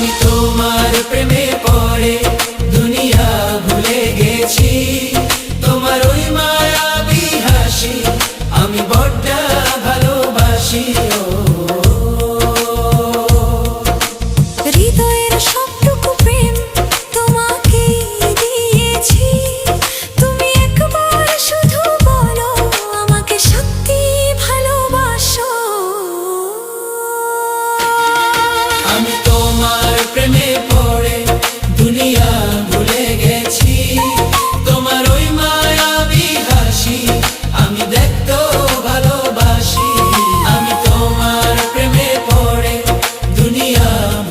আমি তোমার প্রেমে পড়ে দুনিয়া ভুলে গেছি, তোমার ওই মায়াবী হাসি আমি বড্ড ভালোবাসি। হৃদয়ের সবটুকু প্রেম তোমাকে দিয়েছি, তুমি একবার শুধু বলো আমাকে সত্যি ভালোবাসো। আমি তোমার প্রেমে